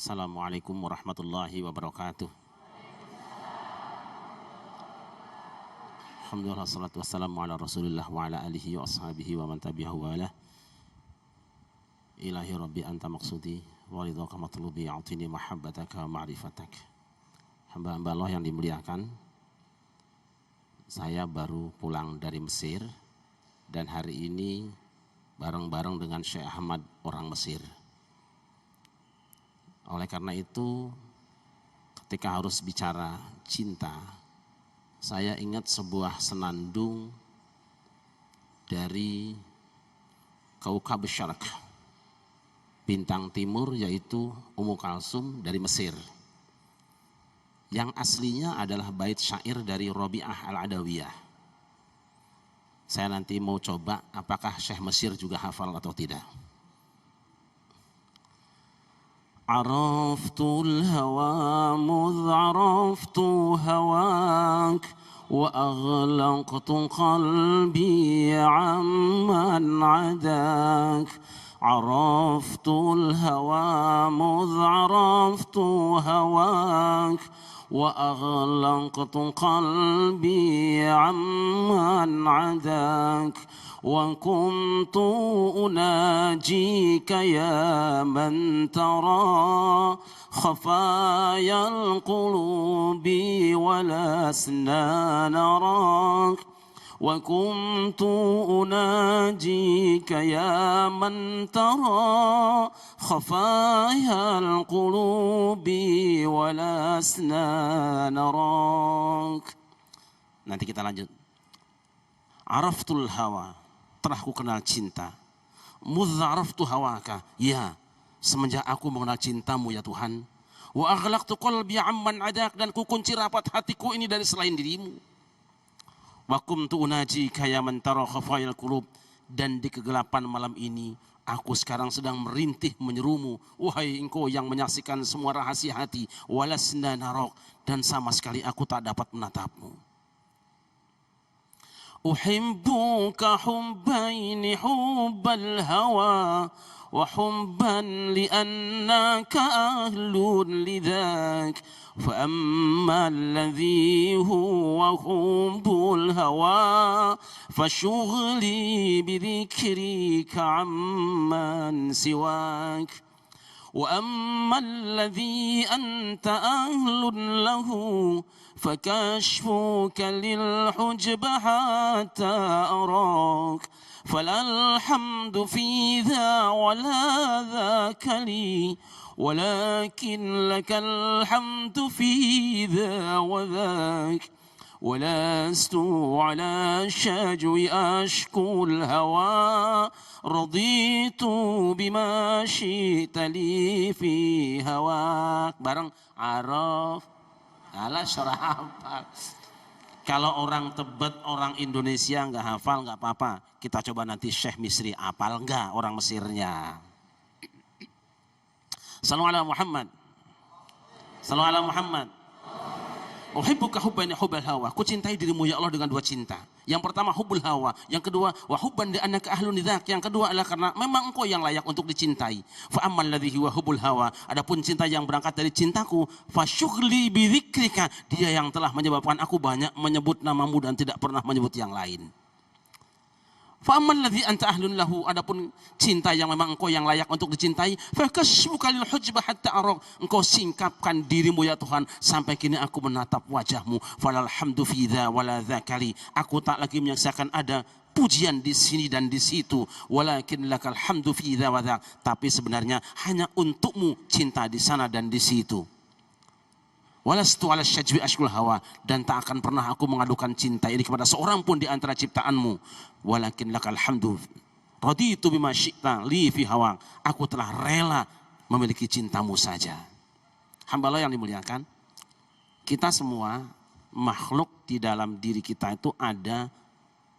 Assalamualaikum warahmatullahi wabarakatuh. Alhamdulillah, salatu wassalamu ala rasulillah wa ala alihi wa ashabihi wa man tabi'ahu wa ala. Ilahi rabbi anta maksudi wa ridhaka matlubi a'tini mahabbataka wa ma'rifatak. Hamba-hamba Allah yang dimuliakan, saya baru pulang dari Mesir dan hari ini bareng-bareng dengan Syekh Ahmad orang Mesir. Oleh karena itu, ketika harus bicara cinta, saya ingat sebuah senandung dari Kaukab Syarq, bintang timur, yaitu Ummu Kalsum dari Mesir. Yang aslinya adalah bait syair dari Rabi'ah Al-Adawiyah. Saya nanti mau coba apakah Syekh Mesir juga hafal atau tidak. عرفت الهوى مذ عرفت هواك وأغلقت قلبي عمن عداك عرفت الهوى مذ عرفت هواك وأغلقت قلبي عمن عداك وكنت أناجيك يا من ترى خفايا القلوب ولسنا نراك وكنت أناجيك يا من ترى خفايا القلوب ولسنا نراك. Nanti kita lanjut. Araftul hawa, telah ku kenal cinta. Mudzaraftu hawaka, ya, semenjak aku mengenal cintamu ya Tuhan. Wa aghlaqtu qalbi amman adak, dan ku kunci rapat hatiku ini dari selain dirimu. Wa kumtu unaji kaya mentara khafayal qulub, dan di kegelapan malam ini aku sekarang sedang merintih menyerumu, wahai engkau yang menyaksikan semua rahasia hati. Walasna narok, dan sama sekali aku tak dapat menatapmu. أحبك حبين حب الهوى وحبا لأنك أهل لذاك فأما الذي هو حب الهوى فشغلي بذكرك عمن سواك وأما الذي أنت أهل له فكشفك للحجب حتى أراك فلا الحمد في ذا ولا ذاك لي ولكن لك الحمد في ذا وذاك ولست على الشجو أشكو الهوى رضيت بما شئت لي في هواك. Bareng Araf ala syarah hafal. Kalau orang Tebet, orang Indonesia nggak hafal nggak apa-apa. Kita coba nanti Syekh Misri hafal nggak orang Mesirnya. Sallallahu ala Muhammad. Sallallahu ala Muhammad. Uhibbuka hubban hubbal hawa. Ku cintai dirimu ya Allah dengan dua cinta. Yang pertama hubbul hawa, yang kedua wa hubban li annaka ahlun lidzak. Yang kedua adalah karena memang engkau yang layak untuk dicintai. Fa ammal ladzi huwa hubbul hawa, adapun cinta yang berangkat dari cintaku, fa syughli bi dzikrika, dia yang telah menyebabkan aku banyak menyebut namamu dan tidak pernah menyebut yang lain. Fa ammal ladzi anta ahlun lahu, adapun cinta yang memang engkau yang layak untuk dicintai, fa kasbuka lil hujba hatta arak, engkau singkapkan dirimu ya Tuhan sampai kini aku menatap wajahmu. Falal hamdu fi dza wala dzakali, aku tak lagi menyaksikan ada pujian di sini dan di situ. Walakin lakal hamdu fi dza wa dzak, tapi sebenarnya hanya untukmu cinta di sana dan di situ. Walastu ala syajwi ashkul hawa, dan tak akan pernah aku mengadukan cinta ini kepada seorang pun di antara ciptaanmu. Walakin lakal hamdu raditu bima syi'ta li fi hawa, aku telah rela memiliki cintamu saja. Hamba Allah yang dimuliakan, kita semua makhluk, di dalam diri kita itu ada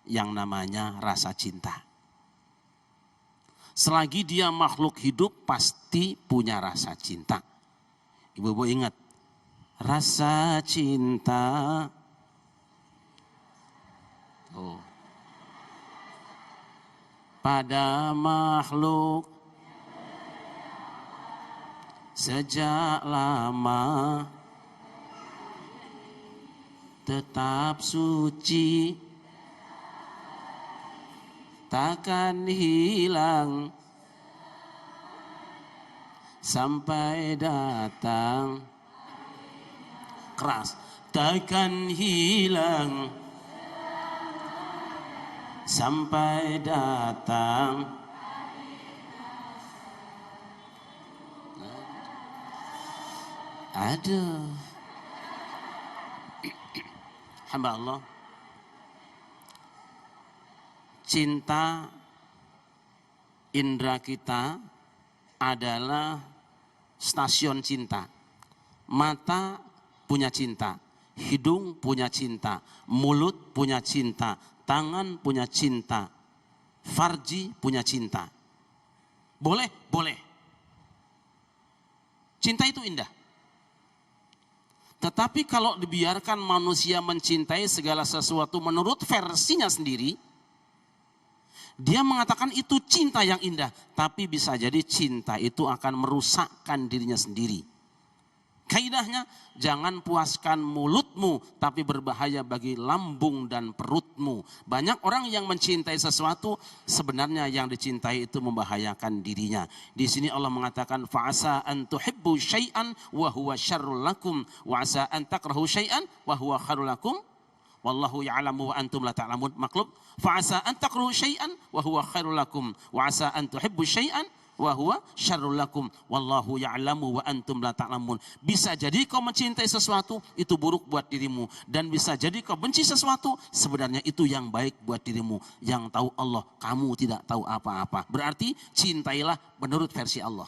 yang namanya rasa cinta. Selagi dia makhluk hidup pasti punya rasa cinta. Ibu-ibu ingat, rasa cinta pada makhluk sejak lama tetap suci, takkan hilang sampai datang. Keras, takkan hilang sampai datang. Aduh, hamba Allah, cinta indera kita adalah stasiun cinta. Mata punya cinta, hidung punya cinta, mulut punya cinta, tangan punya cinta, farji punya cinta. Boleh? Boleh. Cinta itu indah. Tetapi kalau dibiarkan manusia mencintai segala sesuatu menurut versinya sendiri, dia mengatakan itu cinta yang indah, tapi bisa jadi cinta itu akan merusakkan dirinya sendiri. Kaidahnya, jangan puaskan mulutmu, tapi berbahaya bagi lambung dan perutmu. Banyak orang yang mencintai sesuatu, sebenarnya yang dicintai itu membahayakan dirinya. Di sini Allah mengatakan, fa'asa an tuhibbu syai'an wa huwa syarrul lakum, wa asa an takrahu syai'an wa huwa khairul lakum. Wallahu ya'lamu wa antum la ta'lamun. Maklub, fa'asa an takrahu syai'an wa huwa khairul lakum, wa asa an tuhibbu syai'an wa huwa syarrul lakum wallahu ya'lamu wa antum la ta'lamun. Bisa jadi kau mencintai sesuatu itu buruk buat dirimu, dan bisa jadi kau benci sesuatu sebenarnya itu yang baik buat dirimu. Yang tahu Allah, kamu tidak tahu apa-apa. Berarti cintailah menurut versi Allah.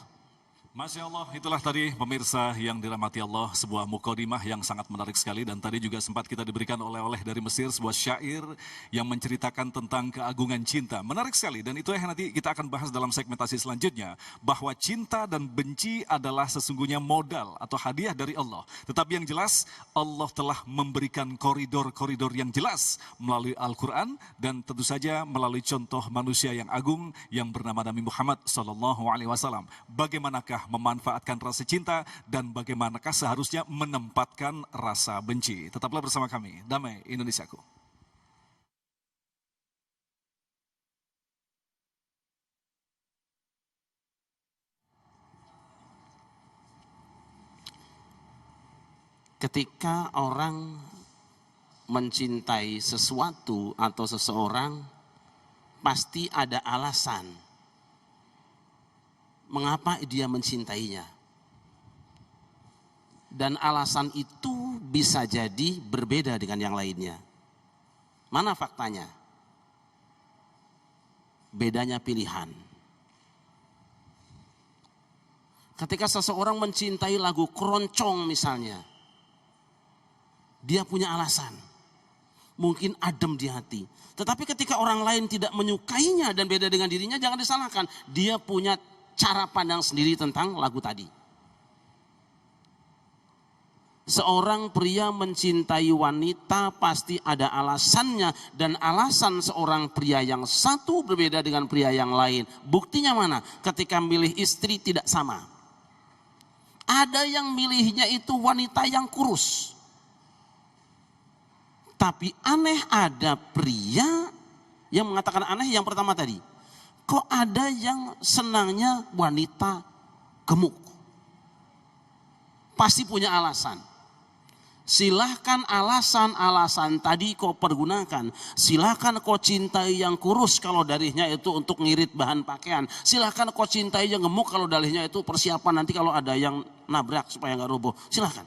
Masya Allah, itulah tadi pemirsa yang dirahmati Allah, sebuah mukadimah yang sangat menarik sekali. Dan tadi juga sempat kita diberikan oleh-oleh dari Mesir, sebuah syair yang menceritakan tentang keagungan cinta. Menarik sekali, dan itu yang nanti kita akan bahas dalam segmentasi selanjutnya. Bahwa cinta dan benci adalah sesungguhnya modal atau hadiah dari Allah. Tetapi yang jelas, Allah telah memberikan koridor-koridor yang jelas melalui Al-Quran, dan tentu saja melalui contoh manusia yang agung yang bernama Nabi Muhammad SAW. Bagaimanakah memanfaatkan rasa cinta dan bagaimanakah seharusnya menempatkan rasa benci. Tetaplah bersama kami, Damai Indonesiaku. Ketika orang mencintai sesuatu atau seseorang, pasti ada alasan mengapa dia mencintainya. Dan alasan itu bisa jadi berbeda dengan yang lainnya. Mana faktanya? Bedanya pilihan. Ketika seseorang mencintai lagu keroncong misalnya, dia punya alasan. Mungkin adem di hati. Tetapi ketika orang lain tidak menyukainya dan beda dengan dirinya, jangan disalahkan. Dia punya cara pandang sendiri tentang lagu tadi. Seorang pria mencintai wanita pasti ada alasannya, dan alasan seorang pria yang satu berbeda dengan pria yang lain. Buktinya mana? Ketika milih istri tidak sama. Ada yang milihnya itu wanita yang kurus. Tapi aneh, ada pria yang mengatakan aneh yang pertama tadi. Kok ada yang senangnya wanita gemuk? Pasti punya alasan. Silahkan alasan-alasan tadi kau pergunakan. Silahkan kau cintai yang kurus kalau dalihnya itu untuk ngirit bahan pakaian. Silahkan kau cintai yang gemuk kalau dalihnya itu persiapan nanti kalau ada yang nabrak supaya nggak roboh. Silahkan.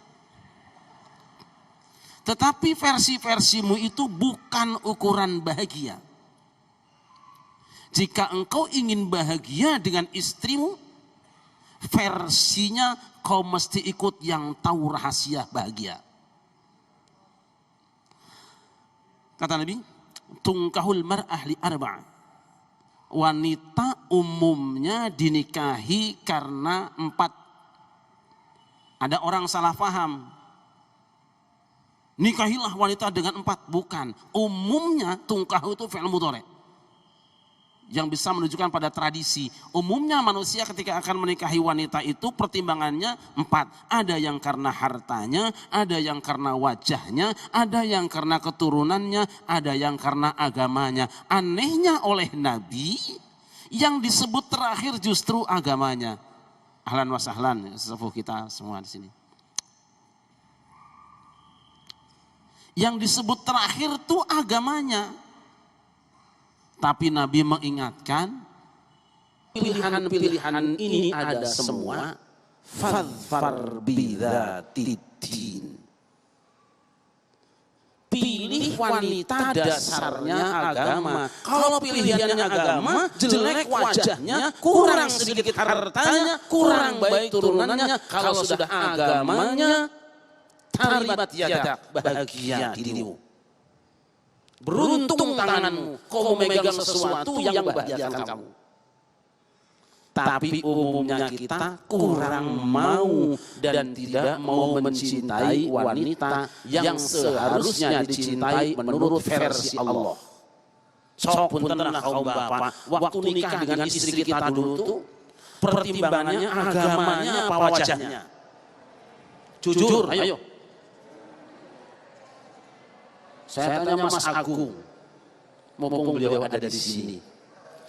Tetapi versi-versimu itu bukan ukuran bahagia. Jika engkau ingin bahagia dengan istrimu, versinya kau mesti ikut yang tahu rahasia bahagia. Kata Nabi, tungkahul mar'ah li arba'. Wanita umumnya dinikahi karena 4. Ada orang salah paham. Nikahilah wanita dengan 4. Bukan. Umumnya tungkahu itu fi'il mudhari'. yang bisa menunjukkan pada tradisi. Umumnya manusia ketika akan menikahi wanita itu pertimbangannya 4. Ada yang karena hartanya, ada yang karena wajahnya, ada yang karena keturunannya, ada yang karena agamanya. Anehnya oleh Nabi, yang disebut terakhir justru agamanya. Ahlan wa sahlan, sesepuh kita semua di sini. Yang disebut terakhir itu agamanya. Tapi Nabi mengingatkan, pilihan-pilihan ini ada semua. Fadfar bidzatiddin. Pilih wanita dasarnya agama. Kalau pilihannya agama, jelek wajahnya, kurang sedikit hartanya, kurang baik turunannya. Kalau sudah agamanya, taribat yadak, bahagia dirimu. Beruntung tanganmu, kau memegang sesuatu yang membahagiakan kamu. Tapi umumnya kita kurang mau dan tidak mau mencintai wanita yang seharusnya dicintai menurut versi Allah. Sok puntenlah kaum bapak, waktu nikah dengan istri kita dulu tuh pertimbangannya agamanya apa wajahnya? Jujur, ayo. Saya tanya Mas Agung, mumpung beliau ada di sini.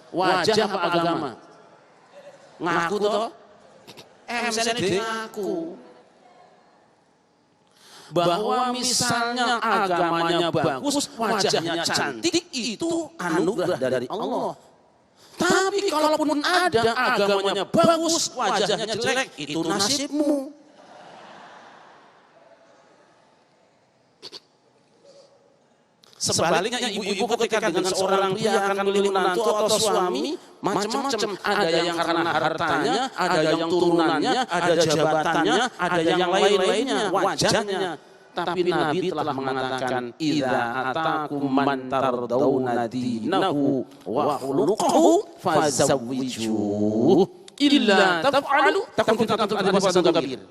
Wajah apa agama? Ngaku toh? MCD ngaku. Bahwa misalnya agamanya bagus, wajahnya cantik, itu anugerah dari Allah. Tapi kalaupun ada agamanya bagus, wajahnya jelek, itu nasibmu. Sebaliknya ibu-ibu ketika dengan seorang pria akan memilih menantu atau suami, macam-macam. Ada yang karena hartanya, ada yang turunannya, ada jabatannya, ada yang lain-lainnya, wajahnya. Tapi Nabi telah mengatakan, idza atakum man tardawna dinahu wa khuluquhu fazawwijuhu illa taf'alu takun fitnatun fil ardi fasadun kabir.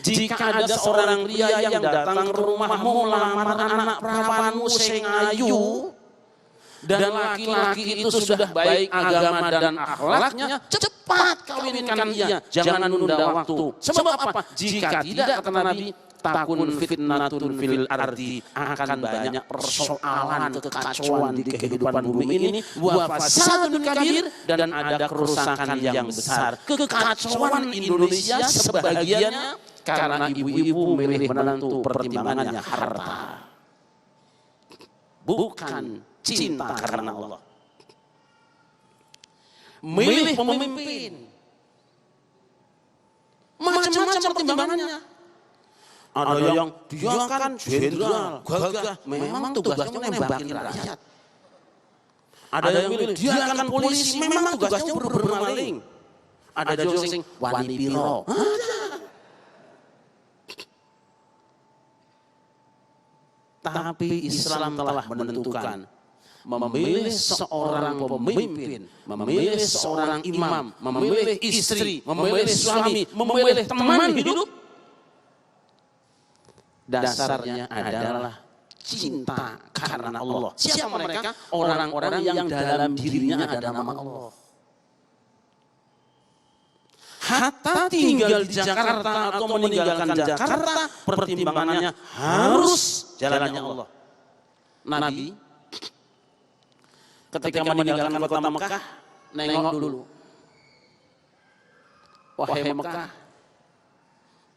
Jika ada seorang pria yang datang ke rumahmu melamar anak perawanmu sing ayu, dan laki-laki itu sudah baik agama dan akhlaknya, cepat kawinkan ia, jangan menunda waktu. Sebab apa? Jika tidak, kata Nabi, takun fitnatun fil ardi, akan banyak persoalan kekacauan di kehidupan bumi ini, wa fasadun kabir, dan ada kerusakan yang besar. Kekacauan Indonesia sebagiannya karena ibu-ibu memilih menantu pertimbangannya harta, bukan cinta karena Allah. Milih pemimpin, macam-macam pertimbangannya. Ada yang dia kan jenderal, gagah, memang tugasnya nembakin rakyat. Ada yang milih dia kan polisi, memang tugasnya bermaling. Ada juga yang wani piro. Tapi Islam telah menentukan, memilih seorang pemimpin, memilih seorang imam, memilih istri, memilih suami, memilih teman hidup, dasarnya adalah cinta karena Allah. Siapa mereka? Orang-orang yang dalam dirinya ada nama Allah. Hatta tinggal di Jakarta atau meninggalkan Jakarta, pertimbangannya harus jalannya Allah. Nabi ketika meninggalkan kota Mekah, nengok dulu. Wahai Mekah,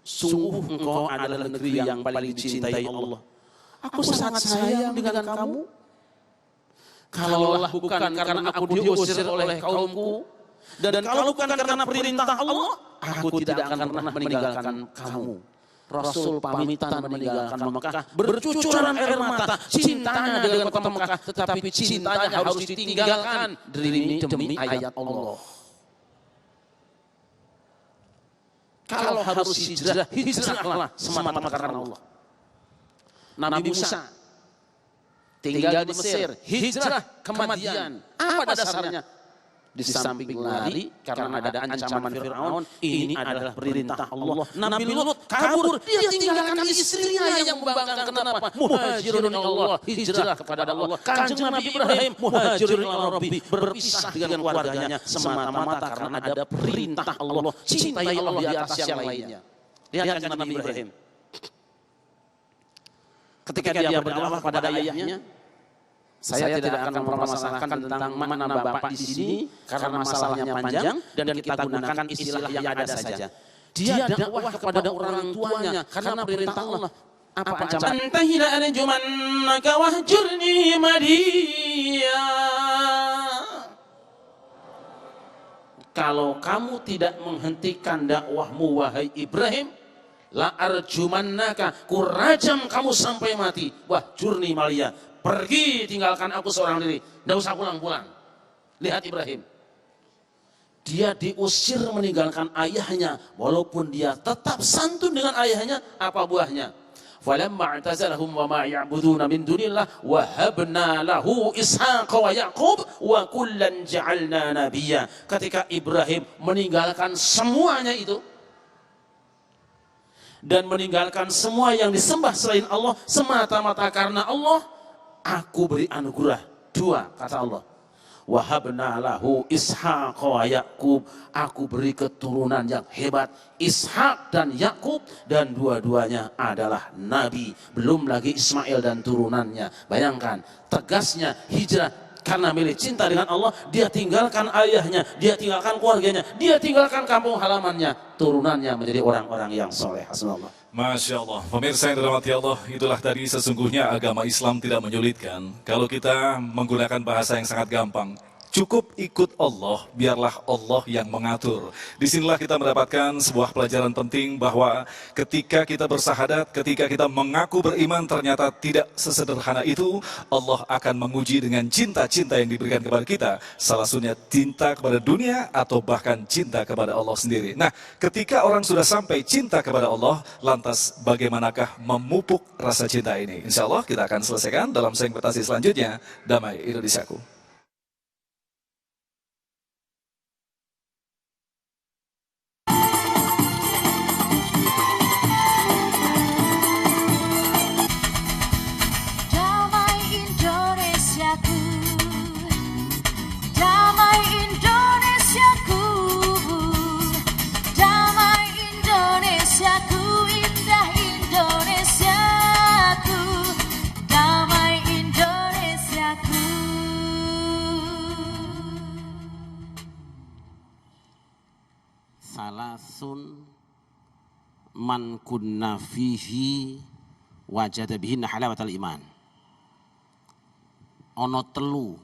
sungguh engkau adalah negeri yang paling dicintai Allah. Aku sangat sayang dengan kamu. Kalaulah bukan karena aku diusir oleh kaumku, dan kalau bukan karena perintah Allah, aku tidak akan pernah meninggalkan kamu. Rasul pamitan meninggalkan Mekah, bercucuran air mata, cintanya dengan kota Mekah, tetapi cintanya harus ditinggalkan demi ayat Allah. Kalau harus hijrah, hijrahlah semata-mata karena Allah. Nabi Musa tinggal di Mesir, hijrah ke Madian. Apa dasarnya? di samping lari karena ada ancaman Fir'aun, ini adalah perintah Allah. Nabi Lut kabur, dia tinggalkan istrinya yang membangkang. Kenapa? Muhajirun Allah, hijrah kepada Allah. Kanjeng Nabi Ibrahim muhajirun ila Rabbi, berpisah dengan keluarganya semata-mata karena ada perintah Allah. Cintai Allah di atas yang lainnya. Lihat Kanjeng Nabi Ibrahim. Ketika dia berdakwah kepada ayahnya, saya tidak akan mempermasalahkan tentang makna bapak di sini karena masalahnya panjang dan kita gunakan istilah yang ada saja. Dia dakwah kepada orang tuanya karena perintah Allah. Apa ancaman? Antahila arjumannaka wahjurni madiya. Kalau kamu tidak menghentikan dakwahmu wahai Ibrahim, la arjumannaka, kurajam kamu sampai mati. Wahjurni maliya, pergi tinggalkan aku seorang diri, tidak usah pulang-pulang. Lihat Ibrahim, dia diusir meninggalkan ayahnya, walaupun dia tetap santun dengan ayahnya. Apa buahnya? Falamma i'tazalahum wa ma ya'buduna min dunillah wa habna lahu Ishaq wa Yaqub wa kullan ja'alna nabiyya. Ketika Ibrahim meninggalkan semuanya itu dan meninggalkan semua yang disembah selain Allah semata-mata karena Allah, aku beri anugerah dua, kata Allah. Wahabna lahu Ishaq wa Yaqub, aku beri keturunan yang hebat, Ishak dan Yakub, dan dua-duanya adalah nabi, belum lagi Ismail dan turunannya. Bayangkan tegasnya hijrah karena milih cinta dengan Allah. Dia tinggalkan ayahnya, dia tinggalkan keluarganya, dia tinggalkan kampung halamannya, turunannya menjadi orang-orang yang soleh. Hasbunallah. Masya Allah, pemirsa yang dirahmati Allah, itulah tadi sesungguhnya agama Islam tidak menyulitkan. Kalau kita menggunakan bahasa yang sangat gampang, cukup ikut Allah, biarlah Allah yang mengatur. Disinilah kita mendapatkan sebuah pelajaran penting bahwa ketika kita bersahadat, ketika kita mengaku beriman, ternyata tidak sesederhana itu. Allah akan menguji dengan cinta-cinta yang diberikan kepada kita. Salah satunya cinta kepada dunia atau bahkan cinta kepada Allah sendiri. Nah, ketika orang sudah sampai cinta kepada Allah, lantas bagaimanakah memupuk rasa cinta ini? Insya Allah kita akan selesaikan dalam segmentasi selanjutnya. Damai Indonesiaku. Salasun man kunna fihi wajada bihinna halawatal iman. Ana telu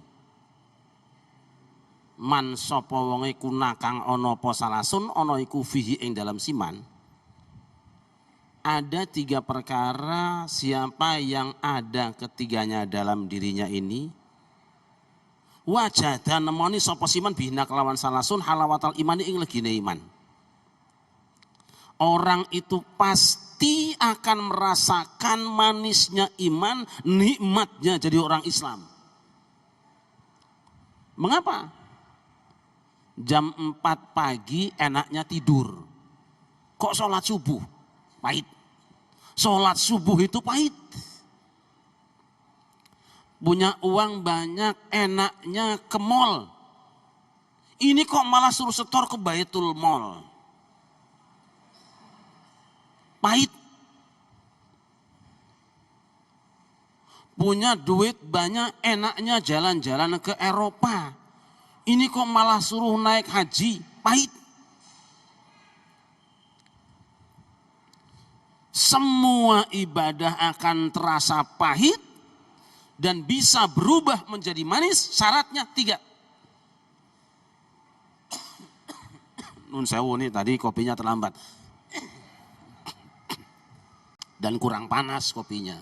man sapa wonge kuna kang ana apa salasun, ana iku fihi ing dalam siman. Ada tiga perkara, siapa yang ada ketiganya dalam dirinya ini, wajada nemoni sapa siman bihinna kelawan salasun halawatal iman ing legine iman. Orang itu pasti akan merasakan manisnya iman, nikmatnya jadi orang Islam. Mengapa? Jam 4 pagi enaknya tidur. Kok sholat subuh? Pahit. Sholat subuh itu pahit. Punya uang banyak, enaknya ke mall. Ini kok malah suruh setor ke Baitul Mall. Pahit. Punya duit banyak, enaknya jalan-jalan ke Eropa. Ini kok malah suruh naik haji. Pahit. Semua ibadah akan terasa pahit dan bisa berubah menjadi manis. Syaratnya 3. Nun sewu nih, tadi kopinya terlambat dan kurang panas kopinya.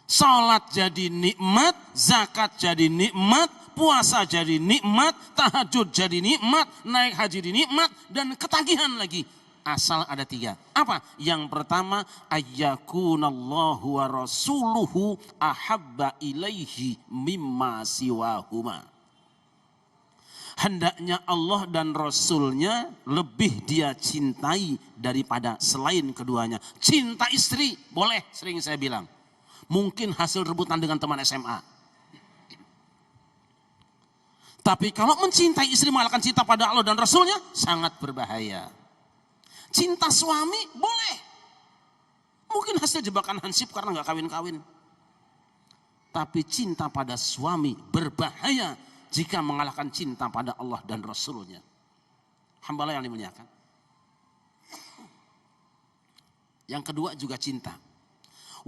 Salat jadi nikmat, zakat jadi nikmat, puasa jadi nikmat, tahajud jadi nikmat, naik haji jadi nikmat, dan ketagihan lagi. asal ada 3. Apa? Yang pertama, ayyakunallahu wa rasuluhu ahabba ilaihi mimma siwahuma. Hendaknya Allah dan Rasulnya lebih dia cintai daripada selain keduanya. Cinta istri, boleh, sering saya bilang. Mungkin hasil rebutan dengan teman SMA. Tapi kalau mencintai istri mengalahkan cinta pada Allah dan Rasulnya, sangat berbahaya. Cinta suami, boleh. Mungkin hasil jebakan hansip karena nggak kawin-kawin. Tapi cinta pada suami berbahaya jika mengalahkan cinta pada Allah dan Rasulnya. Hambalah yang dimuliakan. Yang kedua juga cinta.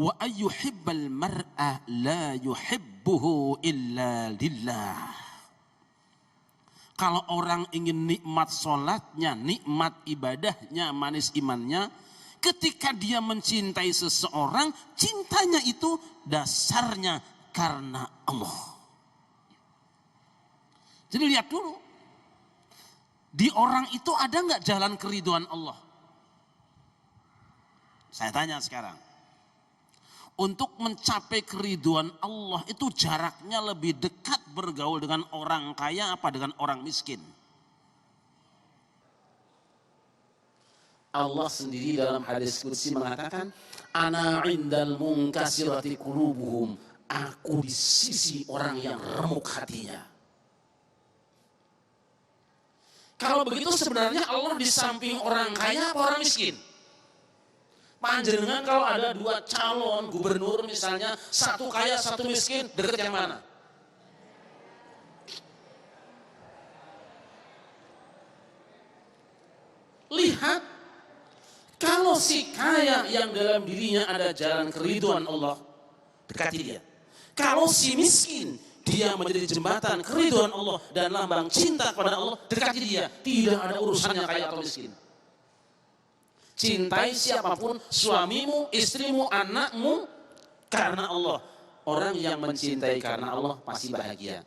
Wa ayyuhibbal mar'a la yuhibbuhu illa lillah. Kalau orang ingin nikmat sholatnya, nikmat ibadahnya, manis imannya, ketika dia mencintai seseorang, cintanya itu dasarnya karena Allah. Jadi lihat dulu, di orang itu ada nggak jalan keriduan Allah? Saya tanya sekarang, untuk mencapai keriduan Allah itu jaraknya lebih dekat bergaul dengan orang kaya apa dengan orang miskin? Allah sendiri dalam hadis qudsi mengatakan, ana indal munkasirati qulubuhum, aku di sisi orang yang remuk hatinya. Kalau begitu sebenarnya Allah di samping orang kaya apa orang miskin? Panjenengan kalau ada 2 calon gubernur misalnya, satu kaya satu miskin, deket yang mana? Lihat, kalau si kaya yang dalam dirinya ada jalan keriduan Allah, dekati dia. Kalau si miskin, dia menjadi jembatan keriduan Allah dan lambang cinta kepada Allah, dekati dia. Tidak ada urusannya kaya atau miskin. Cintai siapapun, suamimu, istrimu, anakmu, karena Allah. Orang yang mencintai karena Allah pasti bahagia.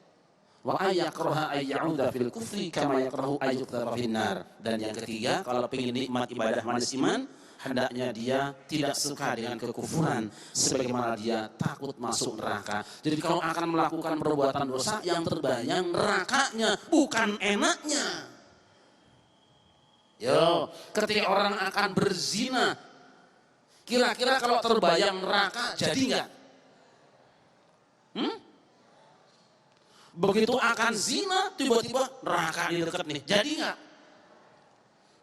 Wa ayakraha ayyauda fil kufri kama yakrahu ayyuqdhara finnar. Dan yang ketiga, kalau ingin nikmat ibadah manis iman, hendaknya dia tidak suka dengan kekufuran sebagaimana dia takut masuk neraka. Jadi kalau akan melakukan perbuatan dosa, yang terbayang nerakanya, bukan enaknya. Yo, ketika orang akan berzina, kira-kira kalau terbayang neraka jadi enggak? Begitu akan zina, tiba-tiba neraka di dekat nih, jadi enggak?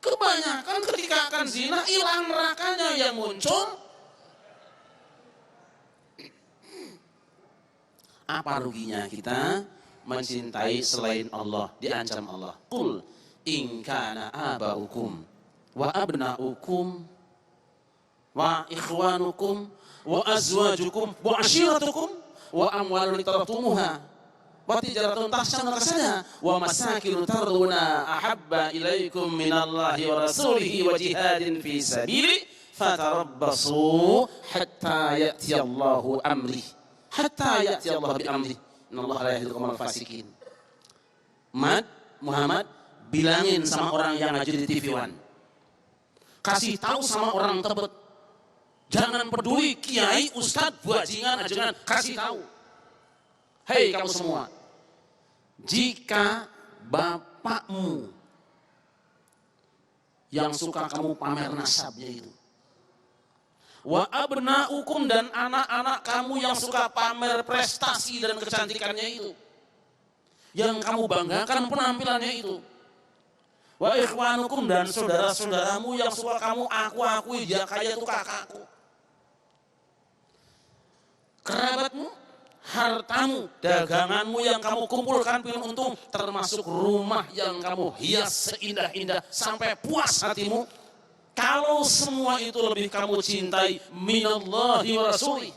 Kebanyakan ketika akan zina, hilang nerakanya yang muncul. Apa ruginya kita mencintai selain Allah, diancam Allah. Qul in kana abaukum wa abnaukum wa ikhwanukum wa azwajukum wa ashiratukum wa amwalun iqtaratumuha wa tijaratun tahsana kasana wa masakin tarduna ahabba ilaikum minallahi wa rasulihi wa jihadin fi sabili fatarabbasu hatta ya'ti Allahu amri hatta ya'ti Allah bi amri innallaha la yahdil qaumal fasikin. Muhammad bilangin sama orang yang ngaji di TV One, kasih tahu sama orang Tebet, jangan peduli kiai, ustadz, buajingan, ajengan, kasih tahu. Hei kamu semua, jika bapakmu yang suka kamu pamer nasabnya itu, wa abnaukum dan anak-anak kamu yang suka pamer prestasi dan kecantikannya itu, yang kamu banggakan penampilannya itu, wa ikhwanukum dan saudara-saudaramu yang suka kamu aku-akui, dia kaya itu kakakku, kerabatmu, hartamu, daganganmu yang kamu kumpulkan pilih untung, termasuk rumah yang kamu hias seindah-indah sampai puas hatimu, kalau semua itu lebih kamu cintai minallahi wa rasulih,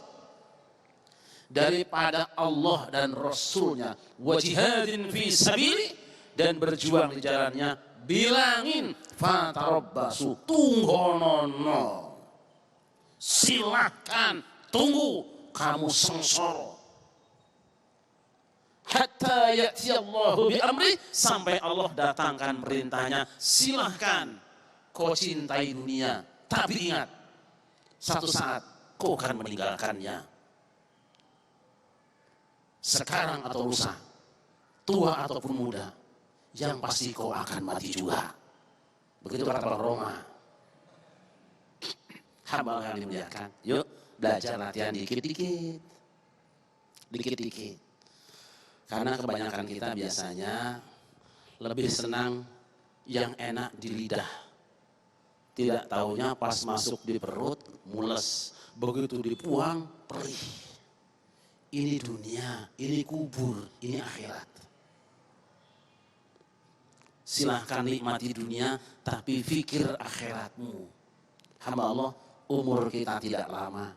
daripada Allah dan Rasulnya, wa jihadin fi sabili, dan berjuang di jalannya, bilangin fatarabbasu, tunggonono, silahkan tunggu, kamu sengsara, hatta ya'ti Allahu bi amri, sampai Allah datangkan perintahnya, silahkan kau cintai dunia, tapi ingat, satu saat kau akan meninggalkannya. Sekarang atau lusa, tua ataupun muda, yang pasti kau akan mati juga. Begitu kata orang Roma. Hamba yang dimuliakan, yuk belajar latihan dikit-dikit. Dikit-dikit. Karena kebanyakan kita biasanya lebih senang yang enak di lidah. Tidak taunya pas masuk di perut, mules. Begitu dibuang, perih. Ini dunia, ini kubur, ini akhirat. Silahkan nikmati dunia, tapi fikir akhiratmu. Hamba Allah, umur kita tidak lama.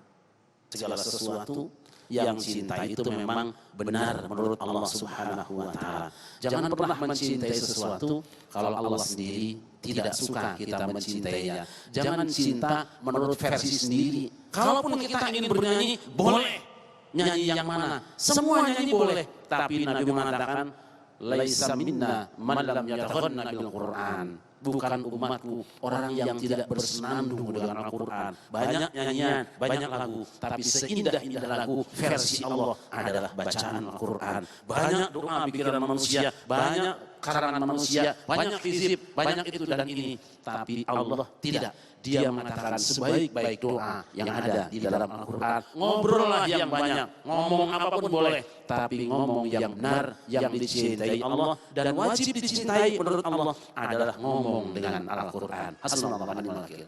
Segala sesuatu yang cintai itu memang benar menurut Allah Subhanahu wa Ta'ala. Jangan pernah mencintai sesuatu kalau Allah sendiri tidak suka kita mencintainya. Jangan cinta menurut versi sendiri. Kalaupun kita ingin bernyanyi, boleh. Nyanyi yang mana? Semua nyanyi boleh. Tapi Nabi mengatakan, laisa minna man lam yataghanna bil Qur'an. Bukan umatku orang yang tidak bersenandung dengan Al-Quran. Banyak nyanyian, banyak lagu, tapi seindah-indah lagu versi Allah adalah bacaan Al-Quran. Banyak doa pikiran manusia, banyak karangan manusia, banyak hizib, banyak itu dan ini. Tapi Allah tidak. Dia mengatakan sebaik-baik doa yang ada di dalam Al-Quran. Ngobrollah yang banyak, ngomong apapun boleh. Tapi ngomong yang benar, yang dicintai Allah. Dan wajib dicintai menurut Allah adalah ngomong dengan Al-Quran. Hasbunallahu wa ni'mal wakil.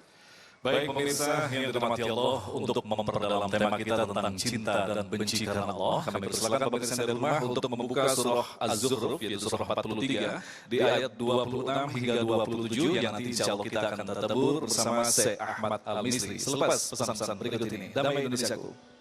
Baik pemirsa yang dirahmati Allah, untuk memperdalam tema kita tentang cinta dan benci karena Allah, kami persilakan pemirsa dari rumah untuk membuka surah Az-Zukhruf, yaitu surah 43 di ayat 26 hingga 27 yang nanti insya Allah kita akan tadabbur bersama Syekh Ahmad Al-Misri selepas pesan-pesan berikut ini. Damai Indonesiaku.